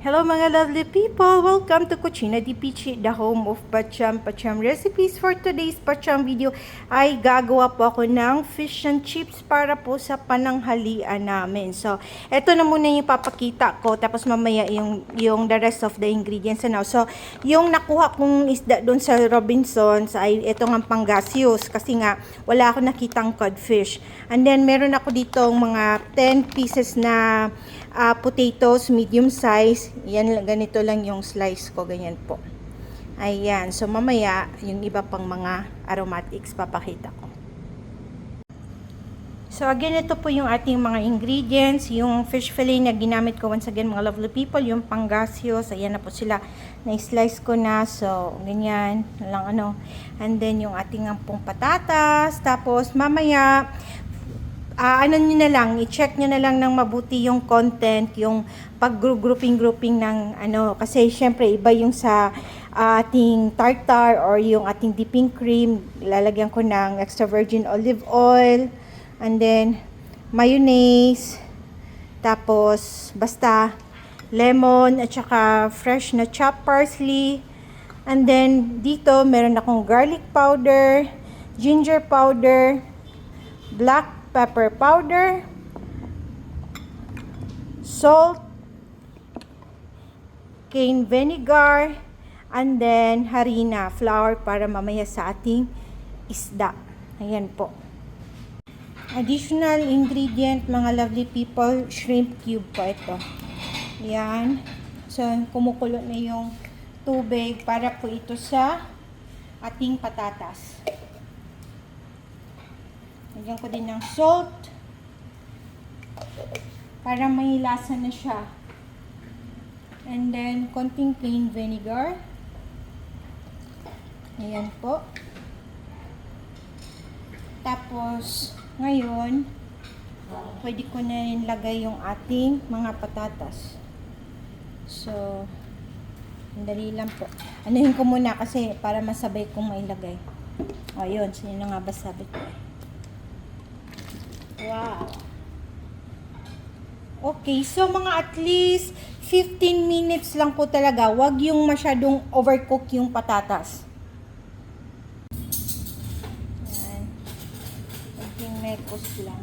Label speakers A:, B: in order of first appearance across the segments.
A: Hello mga lovely people! Welcome to Cucina di Pichi, the home of Pacham recipes. For today's Pacham video ay gagawa po ako ng fish and chips para po sa pananghalian namin. So, eto na muna yung papakita ko, tapos mamaya yung the rest of the ingredients na. So, yung nakuha kong isda doon sa Robinsons ay ito ng pangasius kasi nga wala ako nakitang codfish. And then meron ako dito mga 10 pieces na potatoes, medium size. Yan, ganito lang yung slice ko, ganyan po. Ayan, so mamaya, yung iba pang mga aromatics papakita ko. So again, ito po yung ating mga ingredients. Yung fish fillet na ginamit ko, once again mga lovely people, yung pangasius, ayan na po sila, na-slice ko na. So, ganyan, lang ano. And then, yung ating pong patatas. Tapos, mamaya, ano nyo na lang, i-check nyo na lang ng mabuti yung content, yung pag-grouping ng ano, kasi syempre iba yung sa ating tartar or yung ating dipping cream. Lalagyan ko ng extra virgin olive oil, and then mayonnaise, tapos basta lemon, at saka fresh na chopped parsley. And then dito meron akong garlic powder, ginger powder, black pepper powder, salt, cane vinegar, and then harina, flour para mamaya sa ating isda. Ayan po. Additional ingredient, mga lovely people, shrimp cube po ito. Ayan. So, kumukulo na yung tubig para po ito sa ating patatas. Lagyan ko din ng salt para may lasa na siya. And then, konting plain vinegar. Ayan po. Tapos, ngayon, pwede ko na rin lagay yung ating mga patatas. So, dali lang po. Anuhin ko muna kasi para masabay kong mailagay. O, yun. So, yun na nga ba sabi ko eh. Wow. Okay, so mga at least 15 minutes lang po talaga. Huwag yung masyadong overcook yung patatas. Yan. Konting mekos lang.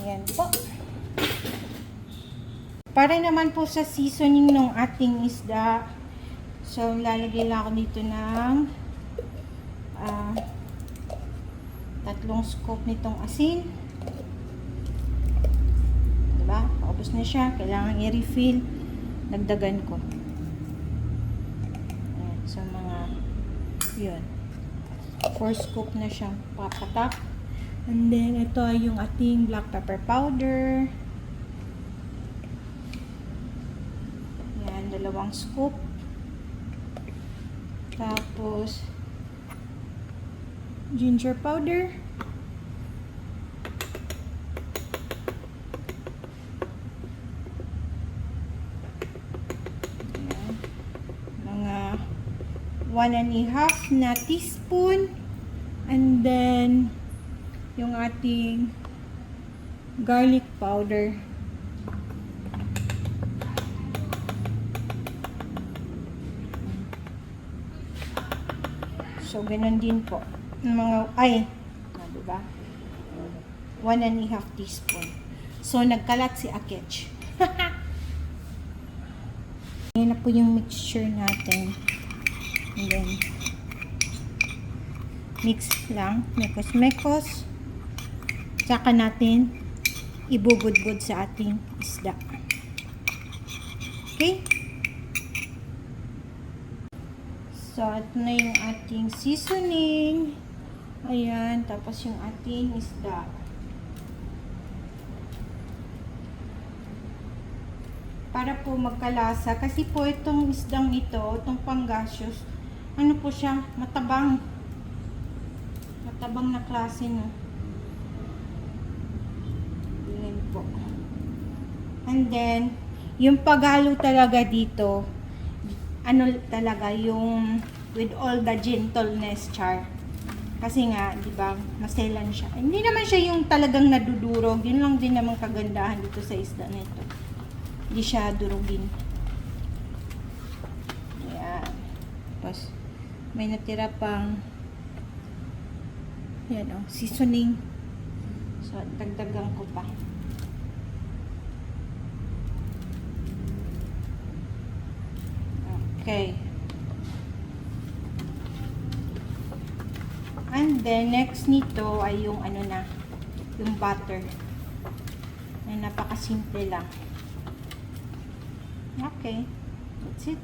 A: Ayan po. Para naman po sa seasoning ng ating isda, so lalagay lang ako dito ng 3 scoop nitong asin. Diba? Paubos na siya. Kailangan i-refill. Dagdagan ko. Ayan. So, mga yun. 4 scoop na siyang papatak. And then, ito ay yung ating black pepper powder. Ayan. 2 scoop. Tapos, ginger powder. Ayan. Mga 1.5 na teaspoon. And then, yung ating garlic powder. So, ganun din po. Mga, diba? 1.5 teaspoon. So, nagkalat si Akech. Ayan na po yung mixture natin. And then, mix lang. Mekos-mekos. Saka natin ibubudbud sa ating isda. Okay? So, ito na yung ating seasoning. Ayan, tapos yung ating isda. Para po magkalasa, kasi po itong isdang ito, itong pangasius, ano po siya, matabang. Matabang na klase, no? Ayan po. And then, yung paghalo talaga dito, ano talaga, yung with all the gentleness, char. Kasi nga, di ba, maselan siya. Hindi naman siya yung talagang nadudurog. Yun lang din naman kagandahan dito sa isda nito. Hindi siya durugin. Ayan. Tapos, may natira pang yan o, seasoning. So, dagdagan ko pa. Okay. And then, next nito ay yung ano na, yung butter. Na napakasimple lang. Okay. That's it.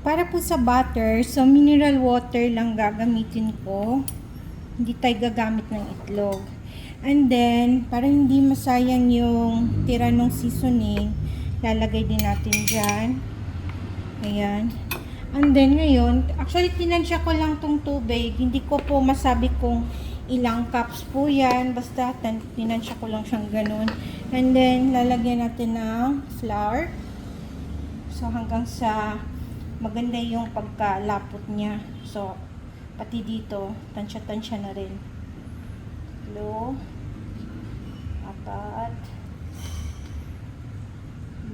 A: Para po sa butter, so mineral water lang gagamitin ko. Hindi tayo gagamit ng itlog. And then, para hindi masayang yung tira ng seasoning, lalagay din natin dyan. Ayan. And then, ngayon, actually, tinansya ko lang tong tubig. Hindi ko po masabi kung ilang cups po yan. Basta, tinansya ko lang siyang ganun. And then, lalagyan natin ng flour. So, hanggang sa maganda yung pagkalapot niya. So, pati dito, tansya-tansya na rin. 3, 4,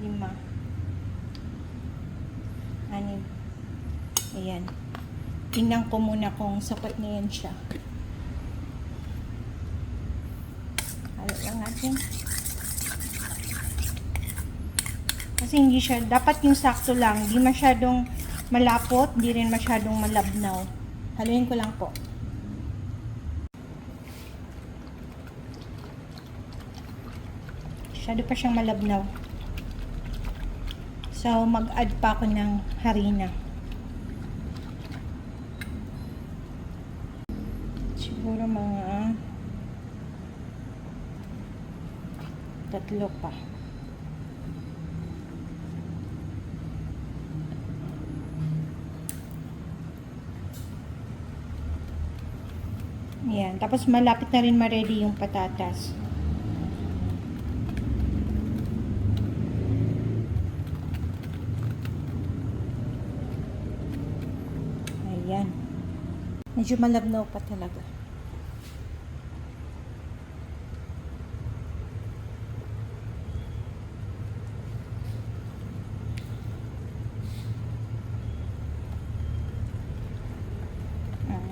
A: 5, 6. Ayan. Tingnan ko muna kung sapat na yan siya. Halo lang natin. Kasi hindi siya, dapat yung sakto lang. Hindi masyadong malapot, hindi rin masyadong malabnaw. Haluin ko lang po. Masyado pa siyang malabnaw. So, mag-add pa ako ng harina. Siguro mga 3 pa. Ayan. Tapos malapit na rin ma-ready yung patatas. Ayan. Medyo malabnaw pa talaga.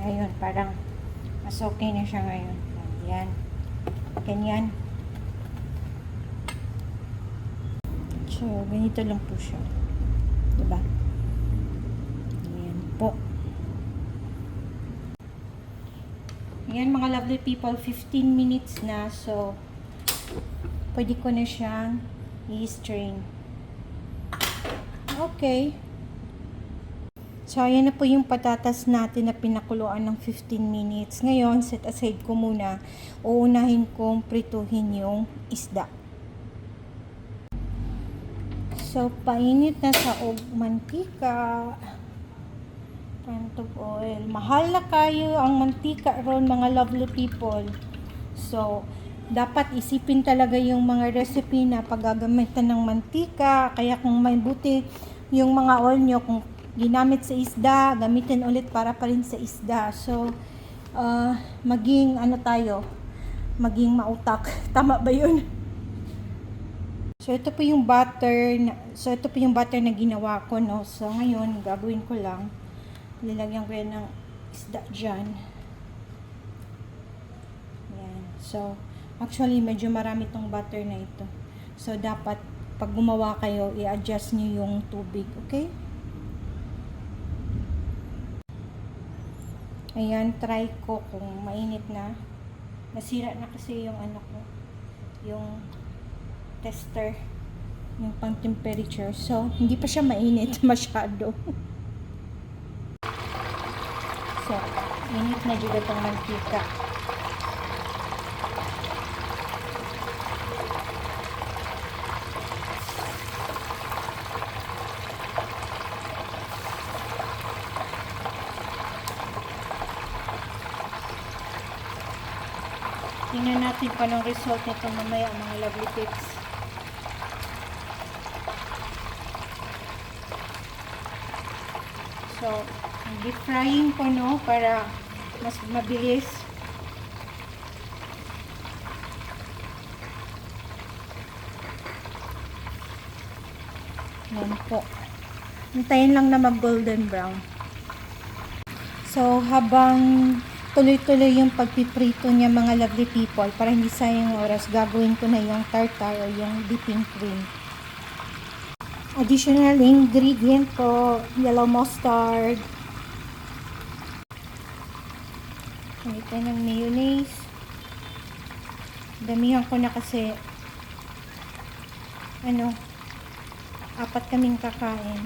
A: Ayun, parang mas okay na siya ngayon. Ayan. Ganyan. So, ganito lang po siya. Diba? Ayan po. Ayan mga lovely people, 15 minutes na. So, pwede ko na siyang i-strain. Okay. So, ayan na po yung patatas natin na pinakuluan ng 15 minutes. Ngayon, set aside ko muna. Uunahin kong prituhin yung isda. So, painit na sa mantika. Pantog oil. Mahal na kayo ang mantika ron, mga lovely people. So, dapat isipin talaga yung mga recipe na paggagamitan ng mantika. Kaya kung may buti yung mga oil nyo, kung ginamit sa isda, gamitin ulit para pa rin sa isda. So, maging ano tayo, maging mautak. Tama ba yun? So, ito po yung butter na ginawa ko, no? So, ngayon, gagawin ko lang. Nilagyan ko yan ng isda dyan. Ayan. So, actually, medyo marami tong butter na ito. So, dapat, pag gumawa kayo, i-adjust nyo yung tubig. Okay? Ayan, try ko kung mainit na. Nasira na kasi yung ano ko, yung tester, yung pang temperature. So, hindi pa siya mainit masyado. So, init na juga itong mantika. Tingnan natin pa ng result nito mamaya, mga lovely pics. So, deep frying ko, no, para mas mabilis. Yan po. Hintayin lang na mag golden brown. So, habang tuloy-tuloy yung pagpiprito niya mga lovely people, para hindi sayang oras, gagawin ko na yung tartar o yung dipping cream. Additional ingredient ko, yellow mustard. Ito ng mayonnaise. Damihan ko na kasi apat kaming kakain.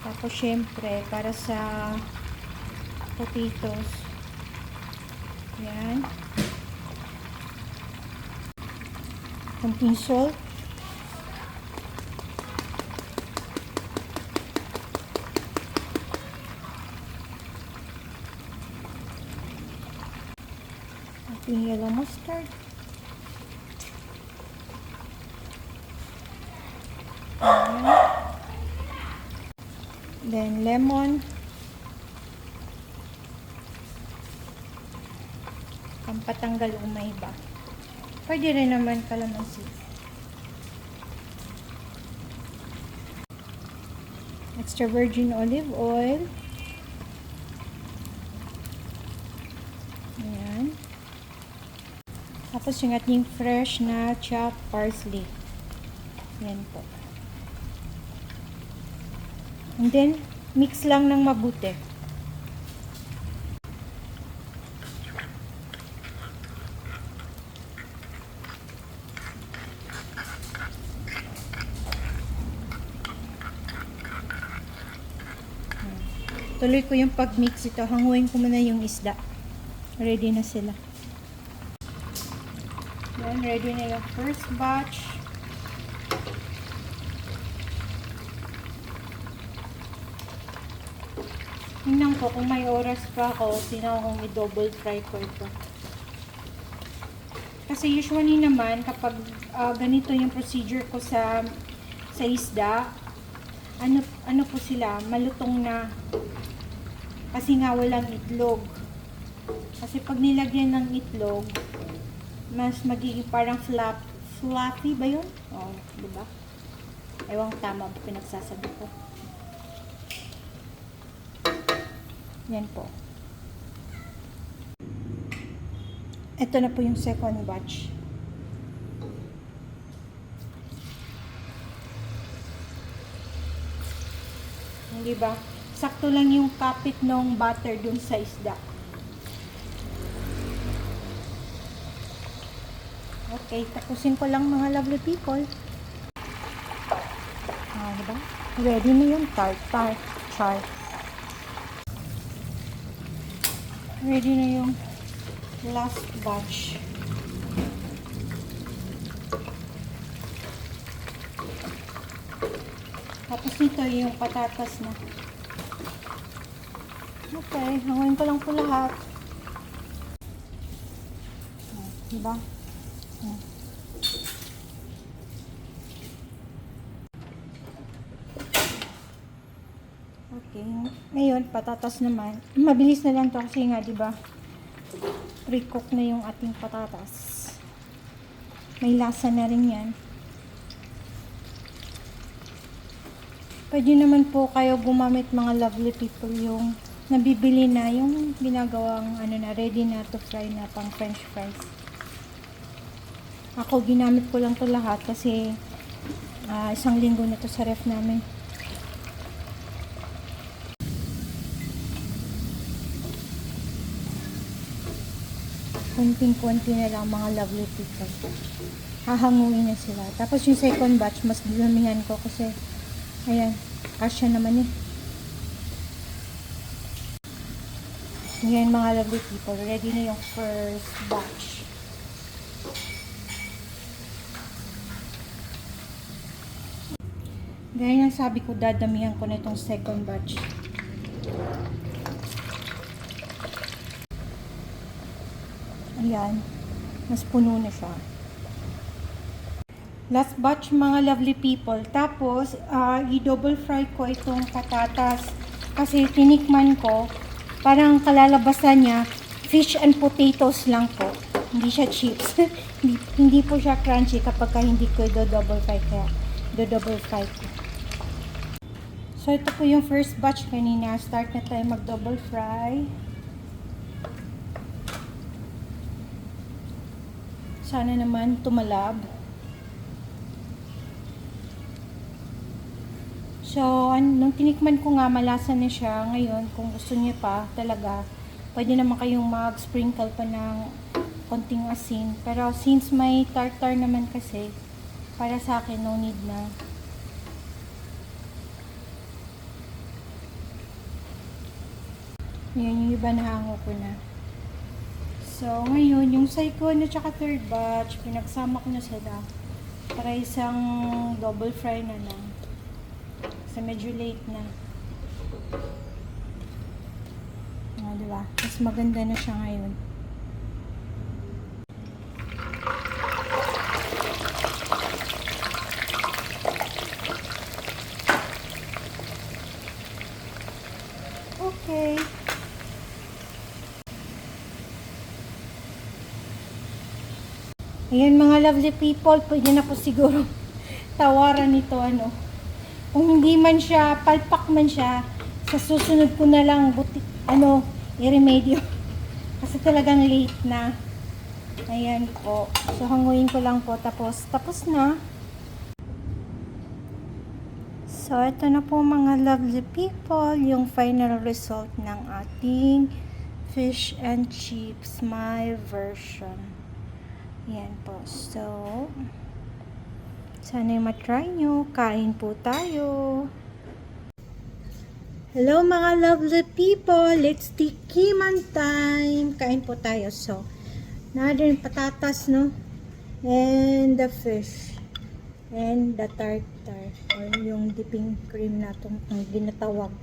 A: Tapos syempre para sa potatoes. Yan. Konting salt. Ating yellow mustard. Ayan. Then lemon. Pampatanggal umay ba. Pwede rin naman kalamansi. Extra virgin olive oil. Ayan. Tapos yung ating fresh na chopped parsley. Ayan po. And then, mix lang ng mabuti. Tuloy ko yung pag-mix ito. Hanguin ko muna yung isda. Ready na sila. Then, ready na yung first batch. Tingnan ko kung may oras pa ako, kung i-double fry ko ito. Kasi usually naman, kapag ganito yung procedure ko sa isda, ano po sila, malutong na. Kasi nga walang itlog. Kasi pag nilagyan ng itlog, mas magiging parang fluffy ba yun? Oo, diba? Ewan tama ang pinagsasabi ko. Yan po. Ito na po yung second batch. Hindi ba? Sakto lang yung kapit ng butter dun sa isda. Okay, tapusin ko lang mga lovely people. Diba? Ready na yung tartar. Ready na yung last batch. Tapos nito yung patatas na. Okay, hanguin ko lang po lahat. Diba? Okay, ngayon patatas naman. Mabilis na lang to kasi nga, diba? Pre-cook na yung ating patatas. May lasa na rin yan. Pwede naman po kayo gumamit mga lovely people yung nabibili na yung ginagawang ready na to fry na pang french fries. Ako ginamit ko lang to lahat kasi isang linggo na to sa ref namin. Konting-konti na lang mga lovely people. Hahanguin na sila. Tapos yung second batch mas damihan ko kasi ayan, kasya naman eh. Ngayon mga lovely people, ready na yung first batch. Gaya ng sabi ko, dadamihan ko na itong second batch. Ayan, mas puno na siya. Last batch mga lovely people. Tapos, i-double fry ko itong patatas. Kasi tinikman ko, parang kalalabasan niya, fish and potatoes lang po. Hindi siya chips. hindi po siya crunchy kapag hindi ko double fry, kaya double fry ko. So ito po yung first batch kanina. Start na tayo mag double fry. Sana naman tumalab. So, nung tinikman ko nga, malasa na siya. Ngayon, kung gusto niyo pa talaga, pwede naman kayong mag-sprinkle pa ng konting asin. Pero since may tartar naman kasi, para sa akin, no need na. Yan, yung iba nahango ko na. So, ngayon, yung second at saka third batch, pinagsama ko na sila para isang double fry na lang. Kasi medyo late na. Diba? Mas maganda na siya ngayon. Okay. Ayan mga lovely people, pwede na po siguro tawaran nito Kung hindi man siya, palpak man siya, sa susunod ko na lang i-remedyo. Kasi talagang late na. Ayan po. So hanguin ko lang po, tapos na. So ito na po mga lovely people, yung final result ng ating fish and chips, my version. Yan po. So, sana matry nyo. Kain po tayo. Hello mga lovely people. Let's tikiman time. Kain po tayo. So, another patatas, no? And the fish. And the tartar. Or yung dipping cream na itong ginatawag.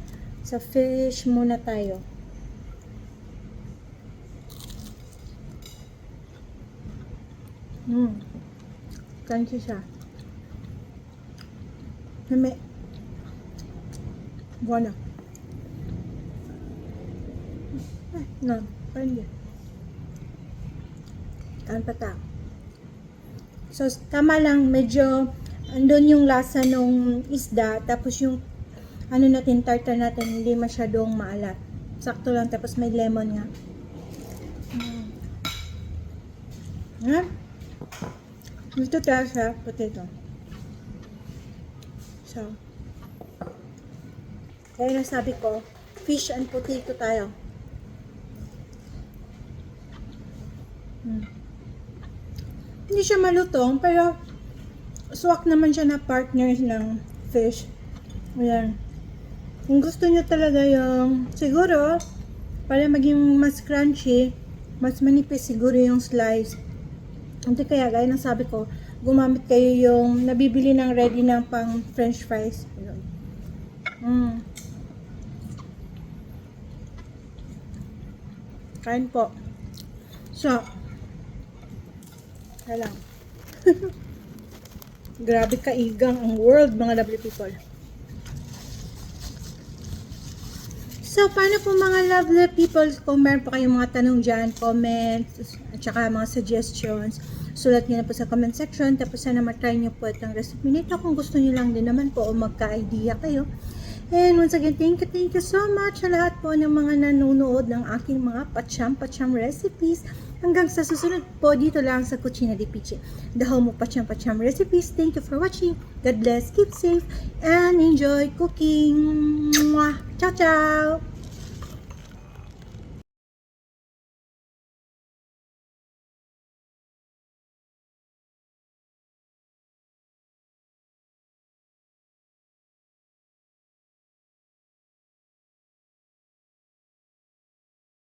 A: Sa fish muna tayo. Crunchy siya. Nami. Buona. No, parang yan. Kain pa ta. So, tama lang. Medyo andun yung lasa nung isda. Tapos yung natin, tartar natin, hindi masyadong maalat. Sakto lang. Tapos may lemon nga. Ha? Ito tayo sa potato. So, kaya nasabi ko, fish and potato tayo. Hindi siya malutong, pero swak naman siya na partners ng fish. Ayan. Kung gusto nyo talaga yung, siguro, para maging mas crunchy, mas manipis siguro yung slice. Hindi kaya, gaya ng sabi ko, gumamit kayo yung nabibili ng ready ng pang french fries. Kain po. So, lang. Grabe kaigang ang world, mga lovely people. So, paano po mga lovely people, kung meron po kayong mga tanong dyan, comments, at saka mga suggestions, sulat nyo na po sa comment section. Tapos sana matry nyo po itong recipe nito kung gusto nyo lang din naman po o magka-idea kayo. And once again, thank you so much sa lahat po ng mga nanonood ng aking mga pacham recipes. Hanggang sa susunod po dito lang sa Cucina di Pichi, the home of pacham recipes. Thank you for watching. God bless, keep safe, and enjoy cooking. Mwah! Ciao, ciao!